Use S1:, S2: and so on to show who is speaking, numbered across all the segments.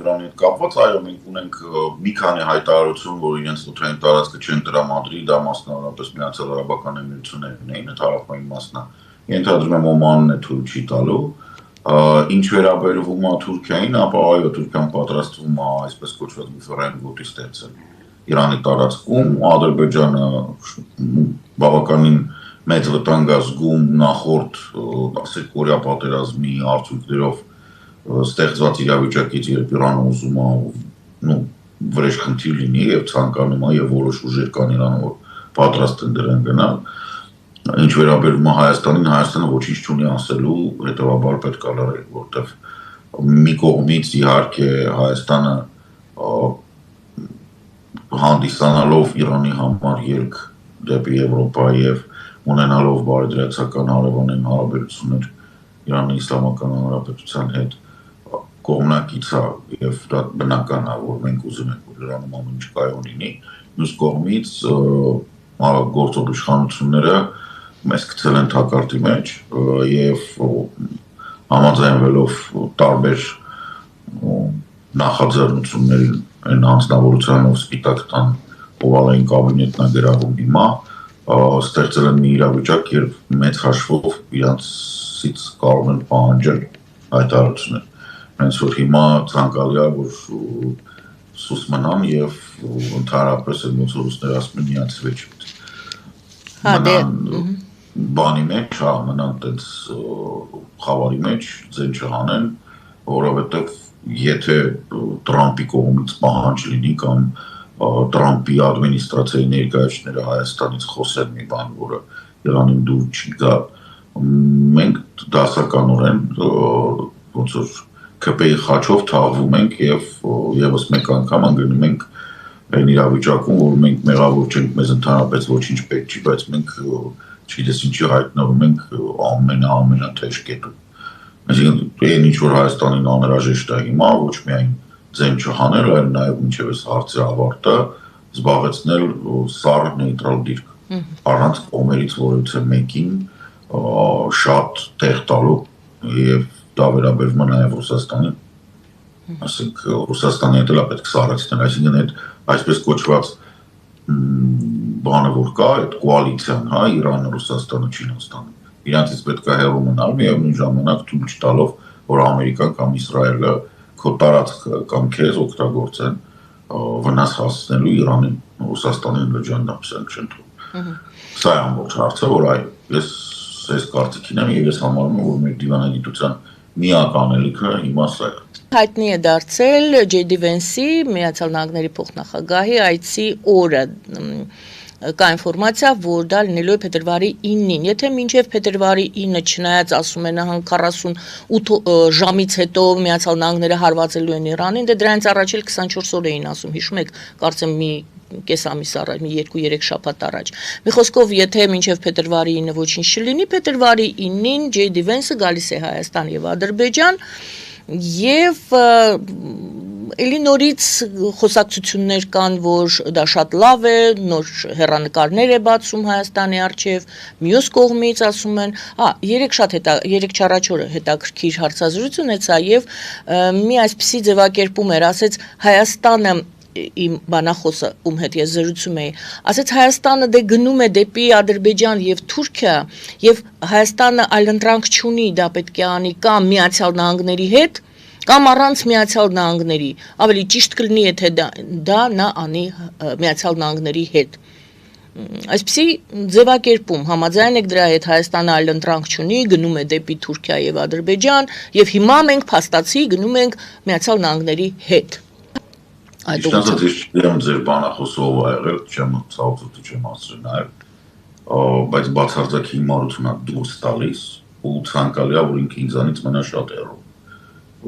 S1: Իրանի հետ կապված, այո, մենք ունենք մի քանի հայտարարություն, որ իրենց օդային տարածքը չեն տրամադրի, դա մասնավորապես Միացյալ Արաբական Էմիրություններն էին, այդ հարավային մասն է։ Ենթադրում եմ Օմանն է թույլ չի տալու։ Ինչ վերաբերվում է Թուրքիային, ապա այո, Թուրքիան պատրաստվում է այսպես կոչված բուֆերային գոտի ստեղծել Իրանի տարածքում, Ադրբեջանը բավականին մեծ վտանգ է զգում նախորդ, ասենք, Կորեա պատերազմի արդյունքներով ստեղծված իրավիճակից, երբ Իրանը ուզում է վրեժխնդիր լինի եւ ցանկանում է եւ որոշ ուժեր կան Իրանում, որ պատրաստ են դրան գնալ։ Ինչ վերաբերում է Հայաստանին, Հայաստանը ոչինչ չունի ասելու, հետեւաբար պետք է լռել, որտեղ մի կողմից իհարկե Հայաստանը հանդիսանալով Իրանի համար ելք դեպի Եվրոպա եւ ունենալով բարեդրացական հարևանային հարաբերություններ Իրանի Իսլամական Հանրապետության հետ կողմնակից է եւ դա բնական է, որ մենք ուզում ենք, որ Իրանում ամեն ինչ կայուն լինի։ Մյուս կողմից գործող իշխանությունները մեզ գցել են թակարդի մեջ եւ համաձայնվելով տարբեր նախաձեռնությունների այն անձնավորությանով սպիտակ տան օվալային կաբինետնա գրավում հիմա ստեղծել են մի իրավիճակ, երբ մեծ հաշվով իրանցից կարող են պահանջել հայտարարություններ։ Հենց որ հիմա ցանկալի է, որ սուս մնան եւ ընդհանրապես ոնց որ ուստեր ասում են միացվեջ։ Բանի մեջ, մնան տենց խավարի մեջ, ձեն չհանեն, որովհետեւ եթե Տրամպի կողմից պահանջ լինի կամ Տրամպի ադմինիստրացիայի ներկայացուցիչները Հայաստանից խոսեն մի բան, որը Իրանին դուր չի գա, մենք դասականորեն ոնց որ ԿՊ-ի խաչով թաղվում ենք եւ եւս մեկ անգամ անգնում ենք այն իրավիճակում, որ մենք մեղավոր չենք, մեզ ընդհանրապես ոչինչ պետք չի, բայց մենք չգիտես ինչի հայտնվում ենք ամենաթեժ կետում։ Այսինքն այն ինչ որ Հայաստանին անհրաժեշտ է հիմա, ոչ միայն ձեն չհանել, այլ նաեւ մինչեւ այս հարցի ավարտը զբաղեցնել սառը նեյտրալ դիրք, առանց կողմերից որևէ մեկին շատ տեղ տալու եւ դա վերաբերվում է նաեւ Ռուսաստանին։ Ասենք Ռուսաստանի հետ էլ է պետք սառեցնել, այսինքն այդ այսպես կոչված բանը որ կա, այդ կոալիցիան, հա, Իրանը, Ռուսաստանը, Չինաստանը, իրանցից պետք է հեռու մնալ, միևնույն ժամանակ թույլ չտալով, որ Ամերիկան կամ Իսրայելը քո տարածքը կամ քեզ օգտագործեն վնաս հասցնելու Իրանին, Ռուսաստանին լրջանդապսեն չեն թվում։ Սա է ամբողջ հարցը, որ ես այս կարծիքին եմ եւ ես համարում եմ, որ մեր դիվանագիտության միակ անելիքը հիմա սա է։
S2: Հայտնի է դարձել J.D. Vance-ի Միացյալ Նահանգների փոխնախագահի այցի օրը։ Կա ինֆորմացիա, որ դա լինելու է փետրվարի 9-ին։ Եթե մինչև փետրվարի 9-ը չնայած ասում են 48 ժամից հետո Միացյալ Նահանգները հարվածելու են Իրանին, դե դրանից առաջ էլ 24 օր էին ասում, հիշում եք, կարծեմ մի կես ամիս առաջ, մի 2-3 շաբաթ առաջ։ Մի խոսքով, եթե մինչև փետրվարի 9-ը ոչինչ չլինի, փետրվարի 9-ին J.D. Vance-ը գալիս է Հայաստան եւ Ադրբեջան եւ էլի նորից խոսակցություններ կան, որ դա շատ լավ է, նոր հեռանկարներ է բացում Հայաստանի առջև, մյուս կողմից ասում են, երեք չառաջ օրը հետաքրքիր հարցազրույց ունեցա եւ մի այսպիսի ձևակերպում էր, ասեց Հայաստանը իմ բանախոսը ում հետ ես զրուցում էի, ասեց Հայաստանը դե գնում է դեպի Ադրբեջան եւ Թուրքիա եւ Հայաստանը այլընտրանք չունի, դա պետք է անի կամ Միացյալ Նահանգների հետ կամ առանց Միացյալ Նահանգների, ավելի ճիշտ կլինի եթե դա նա անի Միացյալ Նահանգների հետ։ Այսպիսի ձևակերպում համաձայն եք դրա հետ Հայաստանը այլընտրանք չունի, գնում է դեպի Թուրքիա եւ Ադրբեջան եւ հիմա մենք փաստացի գնում ենք Միացյալ Նահանգների հետ։
S1: Իշխանство ես ձեր բանախոսով ա եղել, չեմ ասել նաև, բայց բացարձակ հիմարություն է դուրս տալիս ու ցանկալի է, որ ինքը ինձանից մնա շատ հեռու,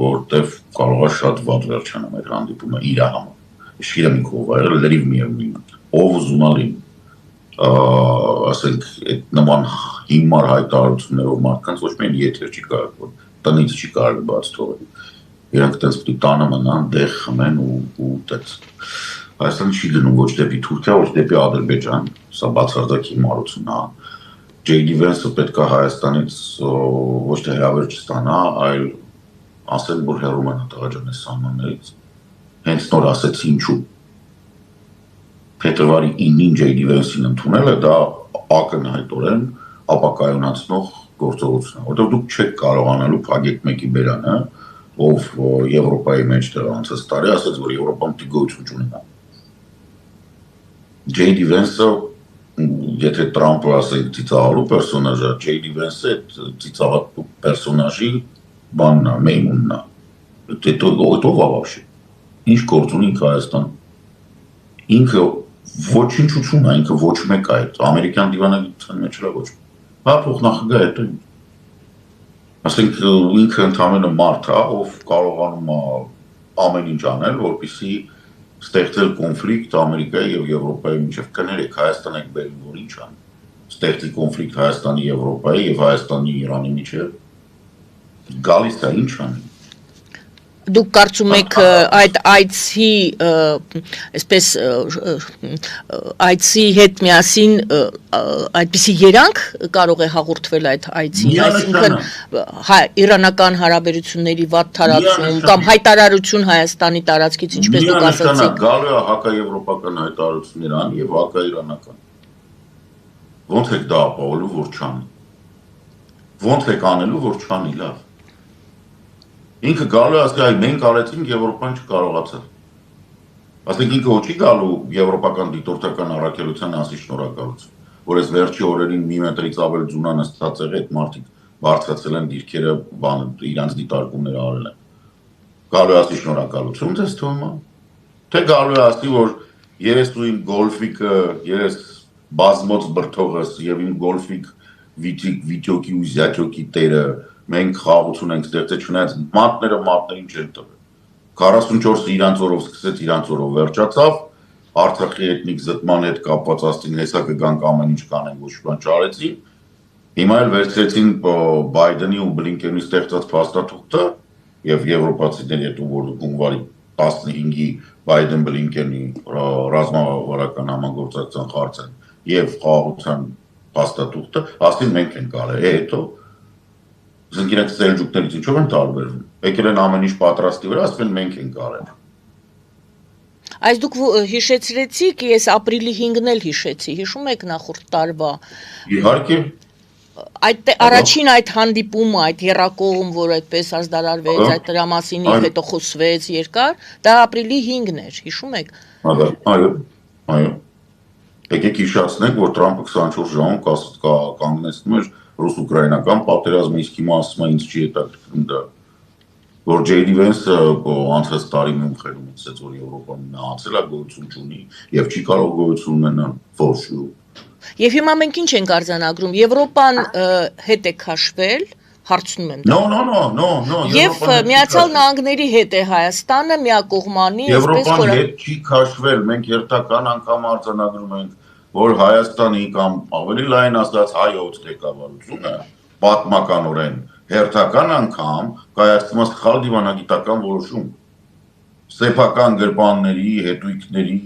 S1: որտեվ կարող է շատ վատ վերջանալ այդ հանդիպումը իր համար։ Իշխիրը մի կողմ ա եղել, լրիվ միևնույն, ով ուզում ա լինի, ասենք այդ նման հիմար հայտարարություններով մարդկանց ոչ միայն եթեր չի կարող, տնից չի կարող բաց թողել։ Իրանք տենց պիտի տանը մնան, դեղ խմեն ու տենց։ Հայաստանը չի գնում ոչ դեպի Թուրքիա, ոչ դեպի Ադրբեջան, սա բացարձակ հիմարություն է։ J.D. Vance-ը պետք է Հայաստանից ոչ թե հրավեր չստանա, այլ ասել, որ հեռու մնա Ադրբեջանի սահմաններից, հենց նոր ասեցի ինչու։ Փետրվարի 9-ին J.D. Vance-ին ընդունելը դա ակնհայտորեն ապակայունացնող գործողություն է, որտեղ դուք չեք կարողանալու փակեք մեկի բերանը, ով Եվրոպայի մեջտեղ անցած տարի ասաց, որ Եվրոպան պիտի գոյություն չունենա։ J.D. Vance-ը, եթե Տրամպը ասենք ծիծաղալու պերսոնաժ է, J.D. Vance-ը ծիծաղալու պերսոնաժի բանն է, մեյմունն է։ Это вообще։ Ինչ գործ ունի ինքը Հայաստան։ Ինքը ոչինչություն է, ինքը ոչ մեկ է, ամերիկյան դիվանագիտության մեջ էլ ոչ։ Հա փոխնախագահ է դա։ Ասենք ինքը ընդհանրապես մարդ է, ով կարողանում է ամեն ինչ անել, որպեսզի ստեղծել կոնֆլիկտ Ամերիկայի եւ Եվրոպայի միջեւ։ Կներեք, Հայաստանը բերում որ ինչ ան։ Ստեղծի կոնֆլիկտ Հայաստանի, Եվրոպայի եւ Հայաստանի Իրանի միջեւ։ Գալիս է ինչ անի։
S2: Դուք կարծում եք այդ այցի այսպես այցի հետ միասին այդպիսի երանգ կարող է հաղորդվել այդ այցին, այսինքն իրանական հարաբերությունների վատ թարացում կամ հայտարարություն Հայաստանի տարածքից, ինչպես դուք ասացիք։
S1: Գալու է հակաեվրոպական հայտարարություններ անի եւ հակաիրանական։ Ոնց եք դա ապահովելու, որ չանի։ Ոնց եք անելու, որ չանի, լավ։ Ինքը գալու ասի, այ մենք արեցինք, Եվրոպան չկարողացավ։ Ասենք ինքը ոչ չի գալու եվրոպական դիտորդական առաքելության ասի շնորհակալություն, որ այս վերջի օրերին մի մետրից ավել ձունա նստած եղել այդ մարդիկ բարձրացել են դիրքերը, իրանց դիտարկումները արել են։ Գալու ասի շնորհակալություն, դες թվում է։ Թե գալու ասի, որ երես ու իմ գոլֆիկը, երես բազմոց բրթողս եւ իմ գոլֆիկ վիճոկի ու զյաճոկի տերը մենք խաղաղություն ենք ստեղծել չունենաց մատներին չեն տվել 44-ը իրանց օրով սկսեց իրանց օրով վերջացավ Արցախի էթնիկ զտման հետ կապված աստին հեսա կգանք ամեն ինչ կանեն ոչ բան չարեցին հիմա էլ վերցրեցին Բայդենի ու Բլինկենի ստեղծած փաստաթուղթը եւ եվրոպացիների հետ որ հունվարի 15-ի Բայդեն Բլինկենի ռազմավարական համագործակցության խարծեն եւ խաղաղության փաստաթուղթը աստին մենք ենք արել հետո Զենք իրենք սելջուկներից ինչով են տարբերվում, եկել են ամեն ինչ պատրաստի վրա, ասում են մենք ենք արել։
S2: Այս դուք հիշեցրեցիք, ես ապրիլի 5-ն էլ հիշեցի, հիշում եք նախորդ տարվա։
S1: Իհարկե։
S2: Այդ առաջին այդ հանդիպումը, այդ եռակողմ, որ այդպես ազդարարվեց, այդ դրա մասին հետո խոսվեց երկար, դա ապրիլի 5-ն էր, հիշում եք։
S1: Այո։ Եկեք հիշեցնենք, որ Տրամպը 24 ժամում կանգնեցնում էր ռուս-ուկրաինական պատերազմը իսկ հիմա ասում է ինձ չի հետաքրքրում դա որ J.D. Vance-ը անցած տարի մունքերում ասաց որ Եվրոպան մահացել է գոյություն չունի եւ չի կարող գոյություն ունենալ ֆորշու
S2: Եվ հիմա մենք ինչ ենք արձանագրում Եվրոպան հետ է քաշվել հարցնում եմ
S1: No
S2: Եվ Միացյալ Նահանգների հետ է Հայաստանը միակողմանի
S1: Եվրոպան հետ չի քաշվել մենք երթական անգամ արձանագրում ենք որ Հայաստանի կամ ավելի լայն ասած հայոց ղեկավարությունը պատմականորեն հերթական անգամ կայացնում է սխալ դիվանագիտական որոշում սեփական գրպանների, հետույքների,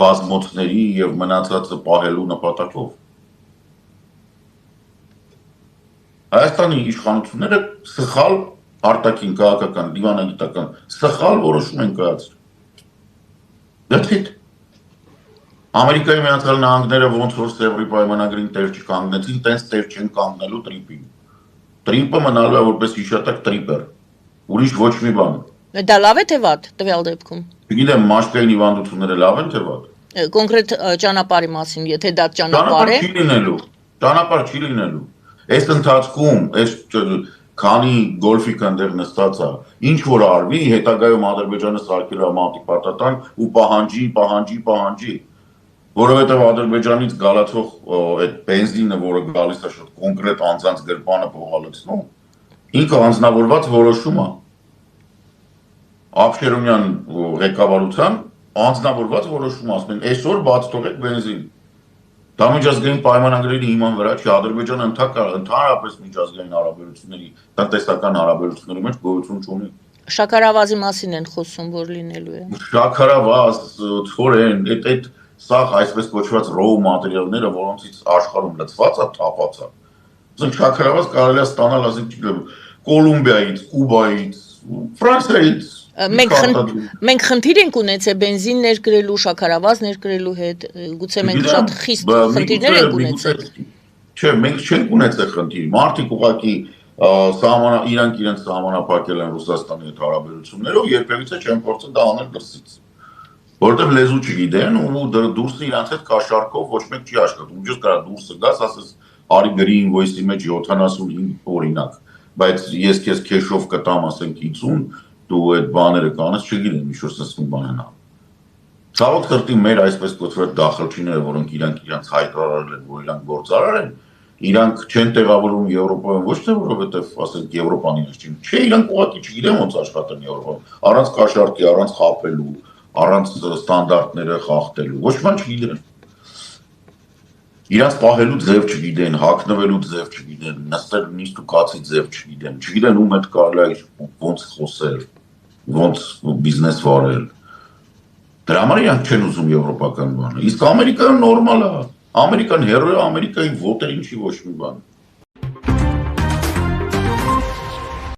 S1: բազմոցների եւ մնացածը պահելու նպատակով Հայաստանի իշխանությունները սխալ արտաքին քաղաքական դիվանագիտական սխալ որոշում են կայացրել That's it Ամերիկայի Միացյալ Նահանգները ոնց որ Սևրի պայմանագրին տեր չկանգնեցին, տենց տեր չեն կանգնելու տրիպին։ Տրիպը մնալու է որպես հիշատակ տրիպեր։ Ուրիշ ոչ մի բան։
S2: Դա լավ է թե վատ տվյալ դեպքում։
S1: Չգիտեմ, մաշկային հիվանդությունները լավ են թե վատ։
S2: Կոնկրետ ճանապարհի մասին, եթե դա ճանապարհ է։
S1: Ճանապարհ չի լինելու։ Այս ընթացքում, այս քանի գոլֆիկ այնտեղ նստած է, ինչ որ արվի, հետագայում Ադրբեջանը սարքել է մատիպատատան ու պահանջի Որովհետև Ադրբեջանից գալացող այդ բենզինը, որը գալիս է շատ կոնկրետ անձանց գրպանը փոխալցնում, ինքը անձնավորված որոշում է։ Աբշերոնյան ղեկավարության անձնավորված որոշում ասում են, այսօր բաց թողեք բենզին։ Դա միջազգային պայմանագրերի հիման վրա չի Ադրբեջանը ընդհանրապես միջազգային հարաբերությունների, տնտեսական հարաբերությունների մեջ գոյություն չունի։
S2: Շաքարավազի մասին են խոսում, որ լինելու է։
S1: Շաքարավազ, թորեն, այդ Սաղ այսպես կոչված ռոու մատերիալները, որոնցից աշխարհում լցված է, թափած է։ Ասենք շաքարավազ կարելի է ստանալ, ասենք, չգիտեմ, Կոլումբիայից, Կուբայից, Ֆրանսիայից,
S2: Մենք խնդիր ենք ունեցել բենզին ներկրելու, շաքարավազ ներկրելու հետ, գուցե մենք շատ խիստ խնդիրներ ենք ունեցել։
S1: Չէ, մենք չենք ունեցել խնդիր։ Մարդիկ ուղղակի իրանք իրենց սահմանափակել են Ռուսաստանի հետ հարաբերություններով, երբևիցե չեն փորձել դա անել դրսից։ Որտեղ լեզու չգիտեն ու դուրսը իրանց հետ կաշառքով ոչ մեկ չի աշխատում։ Ինչպես կարա դուրսը գաս, ասես արի գրի ինվոյսի մեջ 75 օրինակ, բայց ես քեզ քեշով կտամ, ասենք 50, դու այդ բաները կանես, չգիտեմ, ինչ-որ սնսում բան են անում։ Ցավոք սրտի մեր այսպես կոչված դախլչիները, որոնք իրանք հայտարարել են, որ իրանք գործարար են, իրանք չեն տեղավորում Եվրոպայում, ոչ թե որովհետև ասենք Եվրոպան իրենց չի։ Չէ, իրանք ուղղակի չգիտեմ ոնց աշխատեն Եվրոպայում, առանց կաշառքի, առանց խաբելու, առանց ստանդարտները խախտելու, ոչ մի չգիտեն։ Իրանց պահելու ձև չգիտեն, հագնվելու ձև չգիտեն, նստել նիստ ու կացի ձև չգիտեն, չգիտեն ում հետ կարելի է ոնց խոսել, ոնց բիզնես վարել։ Դրա համար իրանք չեն ուզում եվրոպական բանը։ Իսկ Ամերիկան նորմալ է։ Ամերիկան հերո է, Ամերիկայի ոտերին չի ոչ մի բան։